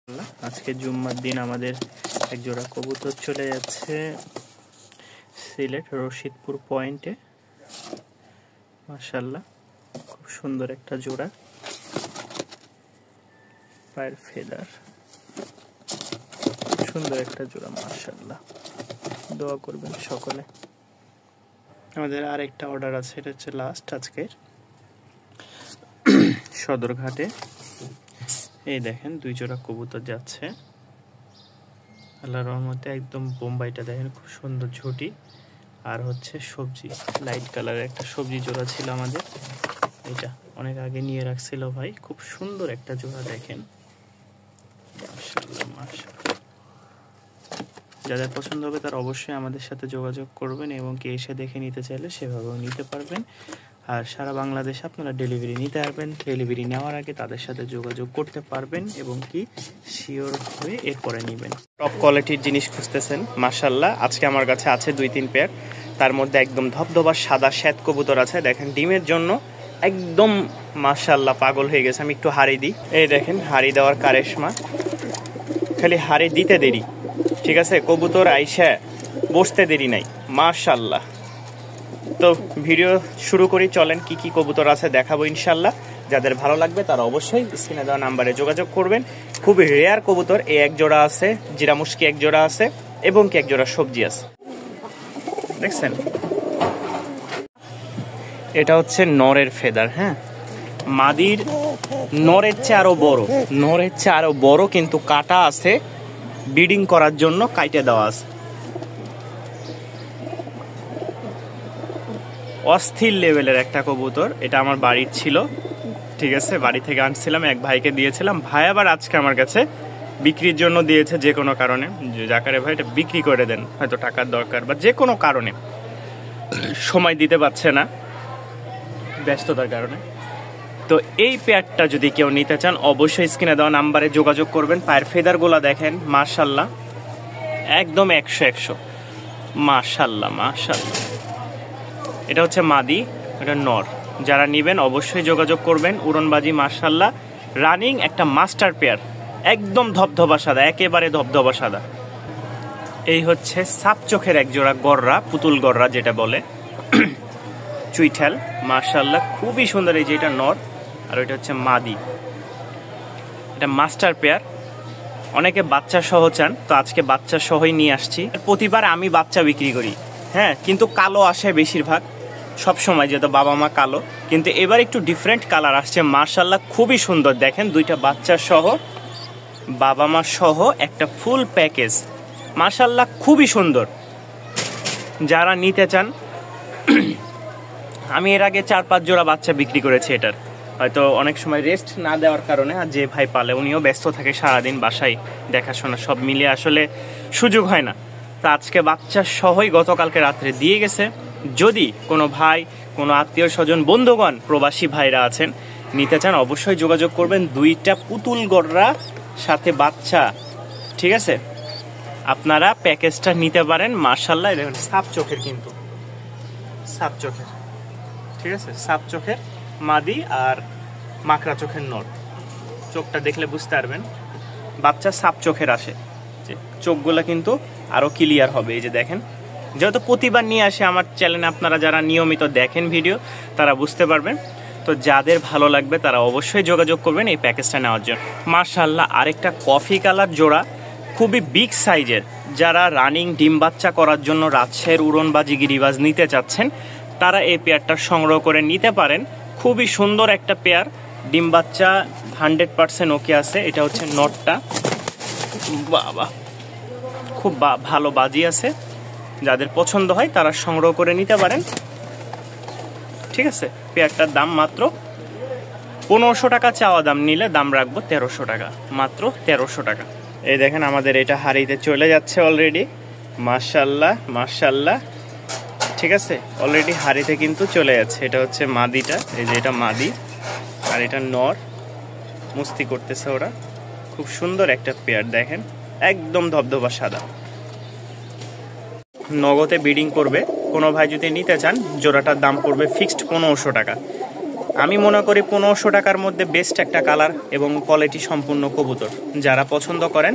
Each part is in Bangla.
আজকে জুম্মার দিন আমাদের এক জোড়া কবুতর চলে যাচ্ছে সিলেট রশিদপুর পয়েন্টে। মাশাআল্লাহ, খুব সুন্দর একটা জোড়া, পায়ের ফেদার, সুন্দর একটা জোড়া। মাশাআল্লাহ, দোয়া করবেন সকলে। আমাদের আর একটা অর্ডার আছে, এটা হচ্ছে লাস্ট আজকের সদরঘাটে। এই দেখেন দুই জোড়া কবুতর যাচ্ছে আল্লাহর রহমতে। একদম বোম্বাইটা দেখেন, খুব সুন্দর ঝুটি, আর হচ্ছে সবজি লাইট কালারের একটা সবজি জোড়া ছিল আমাদের। এটা অনেক আগে নিয়ে রাখছিল ভাই, খুব সুন্দর একটা জোড়া দেখেন। মাশাআল্লাহ মাশাআল্লাহ, যাদের পছন্দ হবে তারা অবশ্যই আমাদের সাথে যোগাযোগ করবেন এবং কি এসে দেখে নিতে চাইলে সেভাবেও নিতে পারবেন। আর সারা বাংলাদেশে আপনারা ডেলিভারি নিতে পারবেন। ডেলিভারি নেওয়ার আগে তাদের সাথে যোগাযোগ করতে পারবেন এবং কি শিওর হয়ে এরপরে নেবেন। টপ কোয়ালিটির জিনিস খুঁজতেছেন, মাশাআল্লাহ আজকে আমার কাছে আছে 2-3 পেয়ার। তার মধ্যে একদম ধবধবা সাদা শ্বেত কবুতর আছে, দেখেন ডিমের জন্য একদম মাশাআল্লাহ পাগল হয়ে গেছে। আমি একটু হাড়ি দিই, এই দেখেন হাড়ি দেওয়ার কারেশমা, খালি হাড়ি দিতে দেরি, ঠিক আছে, কবুতর আইসা বসতে দেরি নাই। মাশাআল্লাহ, তো ভিডিও শুরু করি, চলেন কি কি কবুতর আছে দেখাবো ইনশাল্লাহ। যাদের ভালো লাগবে তারা অবশ্যই স্ক্রিনে দেওয়া নাম্বারে যোগাযোগ করবেন। খুবই রেয়ার কবুতর, এই এক জোড়া আছে, জিরা মুশকি এক জোড়া আছে এবং কি এক জোড়া সবজি আছে, দেখছেন। এটা হচ্ছে নরের ফেদার, হ্যাঁ, মাদির নরের চেয়ে আরো বড়, নরের চেয়ে আরো বড়, কিন্তু কাটা আছে, ব্রিডিং করার জন্য কাইটে দেওয়া আছে। অস্থির লেভেলের একটা কবুতর, এটা আমার বাড়ির ছিল, ঠিক আছে, বাড়ি থেকে আনছিলাম, এক ভাইকে দিয়েছিলাম। ভাই আবার আজকে আমার কাছে বিক্রির জন্য দিয়েছে, যে কোনো কারণে, যাকারে ভাই এটা বিক্রি করে দেন, হয়তো টাকার দরকার বা যে কোনো কারণে, সময় দিতে পারছে না ব্যস্ততার কারণে। তো এই পেয়ারটা যদি কেউ নিতে চান অবশ্যই স্ক্রিনে দেওয়া নাম্বারে যোগাযোগ করবেন। পায়ের ফেদারগুলো দেখেন মাশাআল্লাহ, একদম 100 মাশাআল্লাহ মাশাআল্লাহ। এটা হচ্ছে মাদি, এটা নর। যারা নেবেন অবশ্যই যোগাযোগ করবেন। উড়নবাজি মাশাআল্লাহ, রানিং একটা মাস্টার পেয়ার, একদম ধবধবা সাদা, একেবারে ধবধবা সাদা। এই হচ্ছে সাপ চোখের এক জোড়া গররা, পুতুল গররা যেটা বলে, চুইঠাল, মাশাআল্লাহ খুবই সুন্দর। এই যে এটা নর আর এটা হচ্ছে মাদি, এটা মাস্টার পেয়ার। অনেকে বাচ্চা সহ চান, তো আজকে বাচ্চা সহই নিয়ে আসছি। প্রতিবার আমি বাচ্চা বিক্রি করি, হ্যাঁ, কিন্তু কালো আসে বেশিরভাগ, সব সময় যেহেতু বাবা মা কালো, কিন্তু এবার একটু ডিফারেন্ট কালার আসছে। মাশাআল্লাহ খুবই সুন্দর, দেখেন দুইটা বাচ্চা সহ, বাবা মা সহ একটা ফুল প্যাকেজ, মাশাআল্লাহ খুবই সুন্দর। যারা নিতে চান, আমি এর আগে 4-5 জোড়া বাচ্চা বিক্রি করেছি এটার, হয়তো অনেক সময় রেস্ট না দেওয়ার কারণে, আর যে ভাই পালে উনিও ব্যস্ত থাকে সারাদিন, বাসায় দেখাশোনা সব মিলিয়ে আসলে সুযোগ হয় না। তা আজকে বাচ্চা সহই গতকালকে রাত্রে দিয়ে গেছে। যদি কোনো ভাই, কোনো আত্মীয় স্বজন, বন্ধুগণ, প্রবাসী ভাইরা আছেন, নিতে চান অবশ্যই যোগাযোগ করবেন। দুইটা পুতুল গররা সাথে বাচ্চা, ঠিক আছে, আপনারা প্যাকেজটা নিতে পারেন। মাশাআল্লাহ দেখুন সাপ চোখের, কিন্তু সাপ চোখের, ঠিক আছে, সাপ চোখের মাদি আর মাকড়া চোখের নর। চোখটা দেখলে বুঝতে পারবেন বাচ্চা সাপ চোখের আসে, যে চোখগুলো কিন্তু আরো ক্লিয়ার হবে। এই যে দেখেন, যেহেতু প্রতিবার নিয়ে আসে আমার চ্যানেলে, আপনারা যারা নিয়মিত দেখেন ভিডিও তারা বুঝতে পারবেন। তো যাদের ভালো লাগবে তারা অবশ্যই যোগাযোগ করবেন এই প্যাকেজটা নেওয়ার জন্য। মাশাআল্লাহ আরেকটা কফি কালার জোড়া, খুবই বিগ সাইজের। যারা রানিং ডিম বাচ্চা করার জন্য রাজশাহীর উড়নবাজি গিরিবাজ নিতে চাচ্ছেন তারা এই পেয়ারটা সংগ্রহ করে নিতে পারেন। খুবই সুন্দর একটা পেয়ার, ডিম বাচ্চা 100% ওকে আছে। এটা হচ্ছে নটটা, বাবা খুব ভালো বাজি আছে। যাদের পছন্দ হয় তারা সংগ্রহ করে নিতে পারেন, ঠিক আছে। পেয়ারটার দাম মাত্র 1500 টাকা, চাওয়া দাম নিলে দাম রাখবো 1300 টাকা, মাত্র 1300 টাকা। এই দেখেন আমাদের এটা হাড়িতে চলে যাচ্ছে অলরেডি, মাশাআল্লাহ মাশাআল্লাহ, ঠিক আছে, অলরেডি হাড়িতে কিন্তু চলে যাচ্ছে। এটা হচ্ছে মাদিটা, এই যে এটা মাদি আর এটা নর, মস্তি করতেছে ওরা। খুব সুন্দর একটা পেয়ার দেখেন, একদম ধবধবা সাদা, নগদে ব্রিডিং করবে। কোনো ভাই যদি নিতে চান জোড়াটার দাম পড়বে ফিক্সড 1500 টাকা। আমি মনে করি 1500 টাকার মধ্যে বেস্ট একটা কালার এবং কোয়ালিটি সম্পূর্ণ কবুতর। যারা পছন্দ করেন,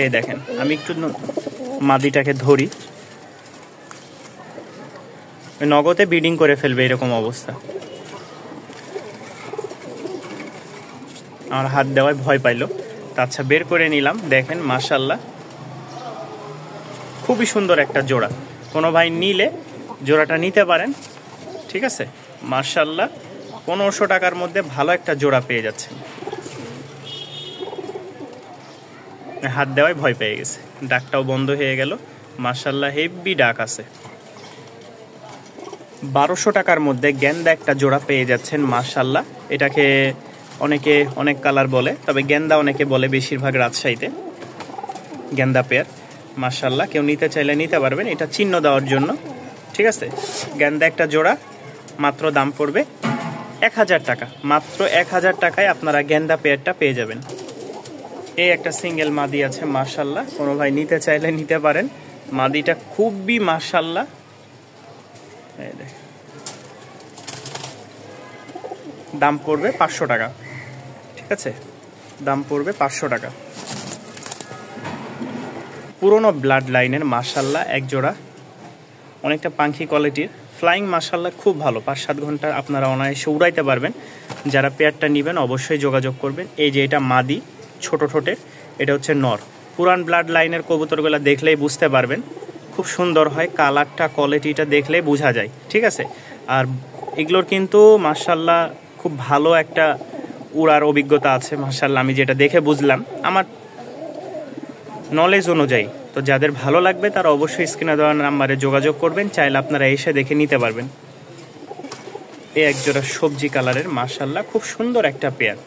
এই দেখেন আমি একটু মাদিটাকে ধরি, নগদে ব্রিডিং করে ফেলবে এরকম অবস্থা। আমার হাত দেওয়ায় ভয় পাইলো। আচ্ছা, বের করে নিলাম। দেখেন মাশাআল্লাহ খুবই সুন্দর একটা জোড়া। কোনো ভাই নিলে জোড়াটা নিতে পারেন, ঠিক আছে। মাশাআল্লাহ 1500 টাকার মধ্যে ভালো একটা জোড়া পেয়ে যাচ্ছেন। হাত দেওয়ায় ভয় পেয়ে গেছে, ডাকটাও বন্ধ হয়ে গেল। মাশাআল্লাহ হেভি ডাক আছে। 1200 টাকার মধ্যে গেন্দা একটা জোড়া পেয়ে যাচ্ছেন। মাশাআল্লাহ এটাকে অনেকে অনেক কালার বলে, তবে গেন্দা অনেকে বলে, বেশিরভাগ রাজশাহীতে গেন্দা পেয়ার। মাশাআল্লাহ কেউ নিতে চাইলে নিতে পারবেন, এটা চিহ্ন দেওয়ার জন্য, ঠিক আছে। গেন্দা একটা জোড়া, মাত্র দাম পড়বে 1000 টাকা। মাত্র 1000 টাকায় আপনারা গেন্দা পেয়ারটা পেয়ে যাবেন। এই একটা সিঙ্গেল মাদি আছে। মাশাআল্লাহ কোনো ভাই নিতে চাইলে নিতে পারেন। মাদিটা খুবই মাশাআল্লাহ, দাম পড়বে 500 টাকা, ঠিক আছে। দাম পড়বে 500 টাকা। পুরনো ব্লাড লাইনের মাশাআল্লাহ এক জোড়া, অনেকটা পাখি কোয়ালিটির, ফ্লাইং মাশাআল্লাহ খুব ভালো। 5-7 ঘন্টা আপনারা অনায়াসে উড়াইতে পারবেন। যারা পেয়ারটা নেবেন অবশ্যই যোগাযোগ করবেন। এই যে এটা মাদি, ছোট ঠোঁটের, এটা হচ্ছে নর। পুরান ব্লাড লাইনের কবুতরগুলো দেখলেই বুঝতে পারবেন, খুব সুন্দর হয়। কালারটা কোয়ালিটিটা দেখলেই বোঝা যায়, ঠিক আছে। আর এগুলোর কিন্তু মাশাআল্লাহ খুব ভালো একটা উড়ার অভিজ্ঞতা আছে। মাশাআল্লাহ আমি যেটা দেখে বুঝলাম আমার নলেজ অনুযায়ী। তো যাদের ভালো লাগবে তারা অবশ্যই স্ক্রিনে দেওয়া নাম্বারে যোগাযোগ করবেন, চাইলে আপনারা এসে দেখে নিতে পারবেন। এই একজোড়া সবজি কালারের মাশাআল্লাহ খুব সুন্দর একটা পেয়ার।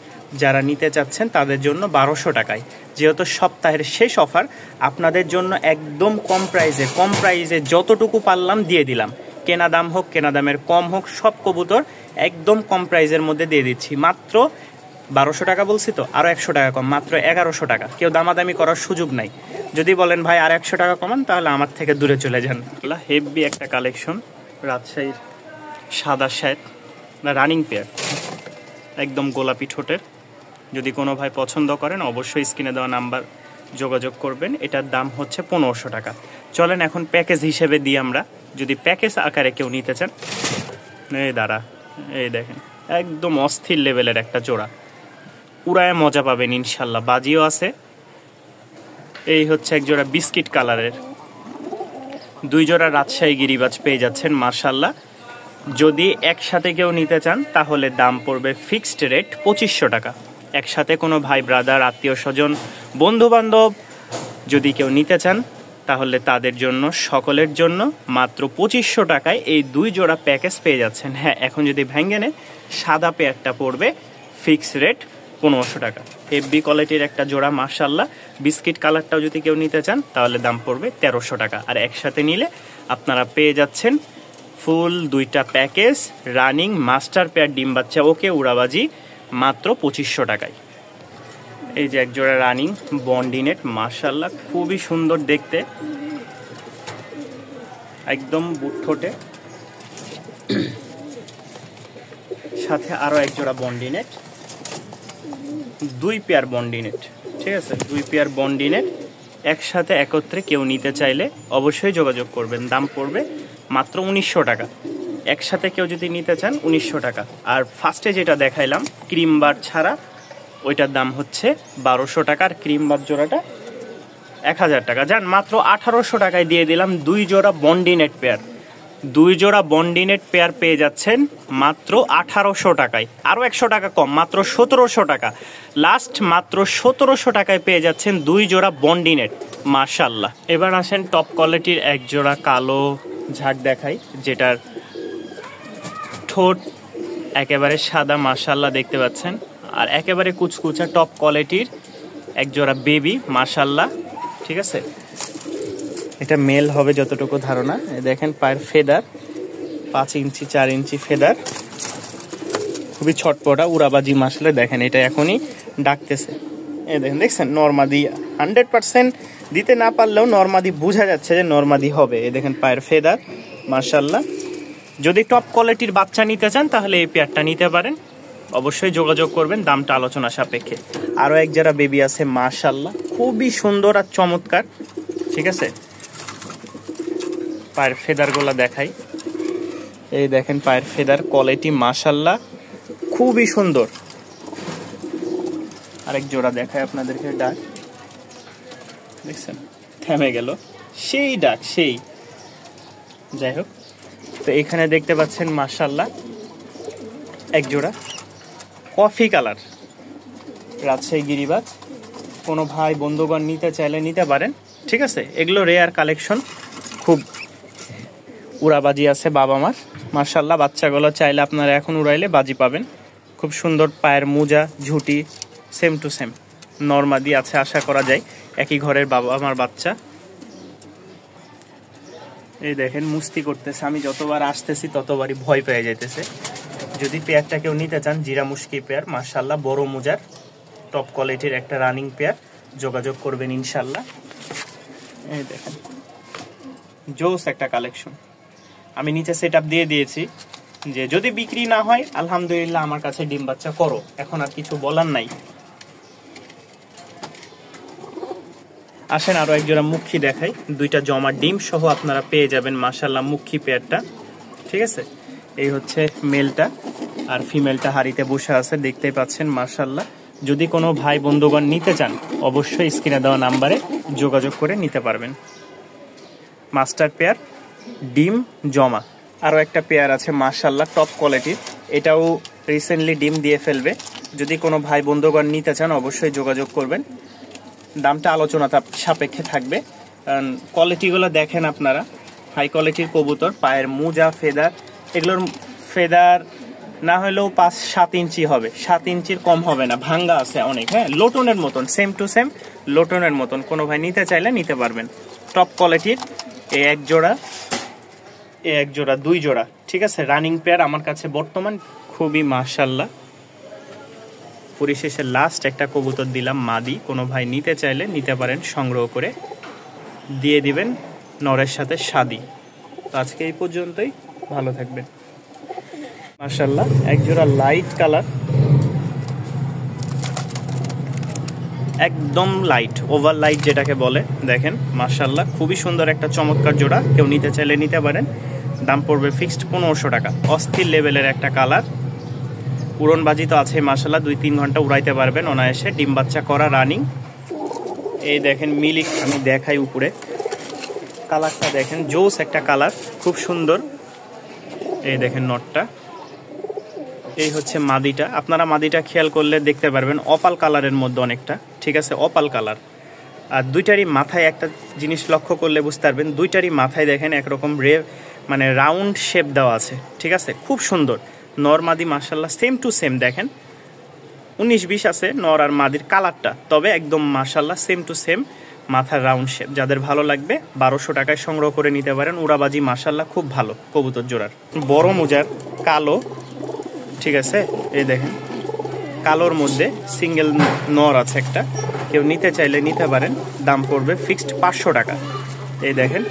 যারা নিতে চাচ্ছেন তাদের জন্য 1200 টাকায়, যেহেতু সপ্তাহের শেষ অফার, আপনাদের জন্য একদম কম প্রাইজে যতটুকু পারলাম দিয়ে দিলাম। কেনা দাম হোক, কেনা দামের কম হোক, সব কবুতর একদম কম প্রাইজের মধ্যে দিয়ে দিচ্ছি। মাত্র 1200 টাকা বলছি তো, আরও 100 টাকা কম, মাত্র 1100 টাকা। কেউ দামাদামি করার সুযোগ নাই। যদি বলেন ভাই আর 100 টাকা কমান, তাহলে আমার থেকে দূরে চলে যান। হেভি একটা কালেকশন, রাজশাহীর সাদা শ্যাট রানিং পেয়ার, একদম গোলাপি ঠোঁটের। যদি কোনো ভাই পছন্দ করেন অবশ্যই স্ক্রিনে দেওয়া নাম্বার যোগাযোগ করবেন। এটার দাম হচ্ছে 1500 টাকা। চলেন এখন প্যাকেজ হিসেবে দিই আমরা, যদি প্যাকেজ আকারে কেউ নিতে চান। এই দাঁড়া, এই দেখেন একদম অস্থির লেভেলের একটা জোড়া, উড়ায় মজা পাবেন ইনশাল্লাহ। বাজিও আছে। এই হচ্ছে এক জোড়া বিস্কিট কালারের, 2 জোড়া রাজশাহী গিরিবাজ পেয়ে যাচ্ছেন মাশাআল্লাহ। যদি একসাথে কেউ নিতে চান তাহলে দাম পড়বে ফিক্সড রেট 2500 টাকা। একসাথে কোনো ভাই ব্রাদার, আত্মীয় স্বজন, বন্ধু বান্ধব যদি কেউ নিতে চান তাহলে তাদের জন্য, সকলের জন্য মাত্র 2500 টাকায় এই 2 জোড়া প্যাকেজ পেয়ে যাচ্ছেন। হ্যাঁ, এখন যদি ভেঙে নেন সাদা পেয়ারটা পড়বে ফিক্সড রেট 1500 টাকা। হেভি কোয়ালিটির একটা জোড়া মাশাআল্লাহ। বিস্কিট কালারটাও যদি কেউ নিতে চান তাহলে দাম পড়বে 1300 টাকা। আর একসাথে নিলে আপনারা পেয়ে যাচ্ছেন ফুল 2টা প্যাকেজ রানিং মাস্টার পেয়ার ডিম বাচ্চা ওকে উড়াবাজি মাত্র 2500 টাকায়। এই যে এক জোড়া রানিং বন্ডিনেট মাশাআল্লাহ খুবই সুন্দর দেখতে, একদম বুট ঠোঁটে, সাথে আরো এক জোড়া বন্ডিনেট, 2 পেয়ার বন্ডিনেট, ঠিক আছে। 2 পেয়ার বন্ডিনেট একসাথে একত্রে কেউ নিতে চাইলে অবশ্যই যোগাযোগ করবেন। দাম পড়বে মাত্র 1900 টাকা। একসাথে কেউ যদি নিতে চান 1900 টাকা। আর ফার্স্টে যেটা দেখাইলাম ক্রিম বার ছাড়া, ওইটার দাম হচ্ছে 1200 টাকা। আর ক্রিম বার জোড়াটা 1000 টাকা। যান মাত্র 1800 টাকায় দিয়ে দিলাম 2 জোড়া বন্ডিনেট পেয়ার। 2 জোড়া বন্ডিনেট পেয়ার পেয়ে যাচ্ছেন মাত্র 1800 টাকায়। আরও 100 টাকা কম, মাত্র 1700 টাকা। লাস্ট মাত্র 1700 টাকায় পেয়ে যাচ্ছেন 2 জোড়া বন্ডিনেট মাশাআল্লাহ। এবার আসেন টপ কোয়ালিটির এক জোড়া কালো ঝাড় দেখাই, যেটার ঠোঁট একেবারে সাদা মাশাআল্লাহ দেখতে পাচ্ছেন। আর একেবারে কুচকুচা টপ কোয়ালিটির এক জোড়া বেবি মাশাআল্লাহ, ঠিক আছে। এটা মেল হবে যতটুকু ধারণা। দেখেন পায়ের ফেদার 5 ইঞ্চি 4 ইঞ্চি ফেদার, খুবই ছটপটা উড়াবাজি মাশাআল্লাহ। দেখেন এটা এখনই ডাকতেছে, এই দেখেন, দেখছেন নরমাদি 100% দিতে না পারলেও নরমাদি বোঝা যাচ্ছে যে নরমাদি হবে। এই দেখেন পায়ের ফেদার মাশাআল্লাহ। যদি টপ কোয়ালিটির বাচ্চা নিতে চান তাহলে এই পেয়ারটা নিতে পারেন। অবশ্যই যোগাযোগ করবেন, দামটা আলোচনা সাপেক্ষে। আরও এক যারা বেবি আছে মাশাআল্লাহ, খুবই সুন্দর আর চমৎকার। ঠিক আছে, পায়ের ফেদারগুলো দেখাই। এই দেখেন পায়ের ফেদার কোয়ালিটি মাশাআল্লাহ খুবই সুন্দর। আরেক জোড়া দেখায় আপনাদেরকে, ডাক দেখছেন থেমে গেল, সেই ডাক সেই। যাই হোক, তো এখানে দেখতে পাচ্ছেন মাশাআল্লাহ এক জোড়া কফি কালার রাজশাহী গিরিবাজ। কোনো ভাই বন্ধুগণ নিতে চাইলে নিতে পারেন। ঠিক আছে, এগুলো রেয়ার কালেকশন, খুব উড়াবাজি আছে বাবা মার। মাশাআল্লাহ বাচ্চাগুলো চাইলে আপনারা এখন উড়াইলে বাজি পাবেন। খুব সুন্দর পায়ের মোজা, ঝুটি সেম টু সেম নরমাদি আছে, আশা করা যায় একই ঘরের বাবা মার বাচ্চা। এই দেখেন মুস্তি করতেছে, আমি যতবার আসতেছি ততবারই ভয় পেয়ে যাইতেছে। যদি পেয়ারটা কেউ নিতে চান, জিরা মুশকি পেয়ার মাশাআল্লাহ, বড় মোজার টপ কোয়ালিটির একটা রানিং পেয়ার, যোগাযোগ করবেন ইনশাল্লাহ। এই দেখেন জোস একটা কালেকশন। আমি নিচে সেট আপ দিয়ে দিয়েছি যে যদি বিক্রি না হয় আলহামদুলিল্লাহ আমার কাছে ডিম বাচ্চা করো, এখন আর কিছু বলার নাই। আসেন আরো এক জোড়া মুখী দেখাই, দুইটা জমা ডিম সহ আপনারা পেয়ে যাবেন মাশাআল্লাহ মুখী পেয়ারটা। ঠিক আছে, এই হচ্ছে মেলটা আর ফিমেলটা হাড়িতে বসে আছে, দেখতেই পাচ্ছেন মাশাআল্লাহ। যদি কোনো ভাই বন্ধুগণ নিতে চান অবশ্যই স্ক্রিনে দেওয়া নাম্বারে যোগাযোগ করে নিতে পারবেন। মাস্টার পেয়ার ডিম জমা। আরও একটা পেয়ার আছে মাশাআল্লাহ টপ কোয়ালিটির, এটাও রিসেন্টলি ডিম দিয়ে ফেলবে। যদি কোনো ভাই বন্ধুগণ নিতে চান অবশ্যই যোগাযোগ করবেন, দামটা আলোচনা সাপেক্ষে থাকবে। কারণ কোয়ালিটিগুলো দেখেন আপনারা, হাই কোয়ালিটির কবুতর। পায়ের মোজা ফেদার, এগুলোর ফেদার না হলেও 5-7 ইঞ্চি হবে, 7 ইঞ্চির কম হবে না, ভাঙ্গা আছে অনেক। হ্যাঁ, লোটনের মতন, সেম টু সেম লোটনের মতন। কোনো ভাই নিতে চাইলে নিতে পারবেন। টপ কোয়ালিটির এই এক জোড়া, এই এক জোড়া, দুই জোড়া। ঠিক আছে, রানিং পেয়ার আমার কাছে বর্তমান খুবই মাশাআল্লাহ। পরিশেষে লাস্ট একটা কবুতর দিলাম মাদি, কোনো ভাই নিতে চাইলে নিতে পারেন, সংগ্রহ করে দিয়ে দিবেন নরের সাথে শাদি। তো আজকে এই পর্যন্তই, ভালো থাকবেন। মাশাআল্লাহ এক জোড়া লাইট কালার, একদম লাইট, ওভার লাইট যেটাকে বলে, দেখেন মাশাআল্লাহ খুবই সুন্দর একটা চমৎকার জোড়া। কেউ নিতে চাইলে নিতে পারেন, দাম পড়বে ফিক্সড 1500 টাকা। অস্থির লেভেলের একটা কালার, উড়নবাজি তো আছে মাশাআল্লাহ, 2-3 ঘন্টা উড়াইতে পারবেন অনায়াসে। ডিম বাচ্চা করা রানিং। এই দেখেন মিলিক, আমি দেখাই উপরে কালারটা দেখেন, জোস একটা কালার, খুব সুন্দর। এই দেখেন নটটা, এই হচ্ছে মাদিটা। আপনারা মাদিটা খেয়াল করলে দেখতে পারবেন অপাল কালারের মধ্যে অনেকটা। ঠিক আছে, অপাল কালার। আর দুইটারই মাথায় একটা জিনিস লক্ষ্য করলে বুঝতে পারবেন, দুইটারই মাথায় দেখেন একরকম মানে রাউন্ড শেপ দেওয়া আছে। ঠিক আছে, খুব সুন্দর। নর মাদি মাশাআল্লাহ সেম টু সেম, দেখেন 19-20 আছে নর আর মাদির কালারটা, তবে একদম মাশাআল্লাহ সেম টু সেম মাথার রাউন্ড শেপ। যাদের ভালো লাগবে 1200 টাকায় সংগ্রহ করে নিতে পারেন। উড়াবাজি মাশাআল্লাহ খুব ভালো কবুতর জোড়ার, বড় মোজার, কালো। ঠিক আছে, এই দেখেন কালোর মধ্যে সিঙ্গেল নর আছে একটা, কেউ নিতে চাইলে নিতে পারেন, দাম পড়বে ফিক্সড 500 টাকা। এই দেখেন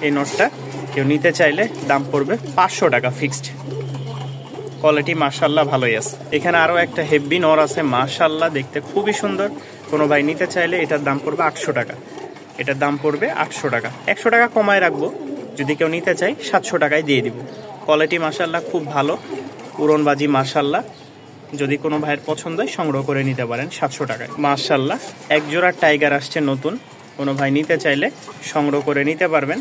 এই নটটা কেউ নিতে চাইলে দাম পড়বে 500 টাকা ফিক্সড। কোয়ালিটি মাশাআল্লাহ ভালোই আছে। এখানে আরও একটা হেভি নর আছে মাশাআল্লাহ, দেখতে খুবই সুন্দর। কোনো ভাই নিতে চাইলে এটার দাম পড়বে 800 টাকা। এটার দাম পড়বে 800 টাকা, 100 টাকা কমায় রাখবো। যদি কেউ নিতে চাই 700 টাকায় দিয়ে দিব। কোয়ালিটি মাশাআল্লাহ খুব ভালো, উড়নবাজি মাশাআল্লাহ। যদি কোনো ভাইয়ের পছন্দ হয় সংগ্রহ করে নিতে পারেন 700 টাকায় মাশাআল্লাহ। এক জোড়া টাইগার আসছে নতুন, কোনো ভাই নিতে চাইলে সংগ্রহ করে নিতে পারবেন।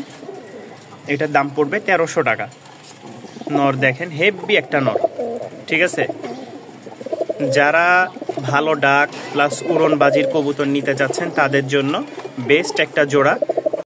এটার দাম পড়বে 1300 টাকা। নর দেখেন হেভি একটা নর। ঠিক আছে, যারা ভালো ডাক প্লাস উড়নবাজির কবুতর নিতে চাচ্ছেন তাদের জন্য বেস্ট একটা জোড়া।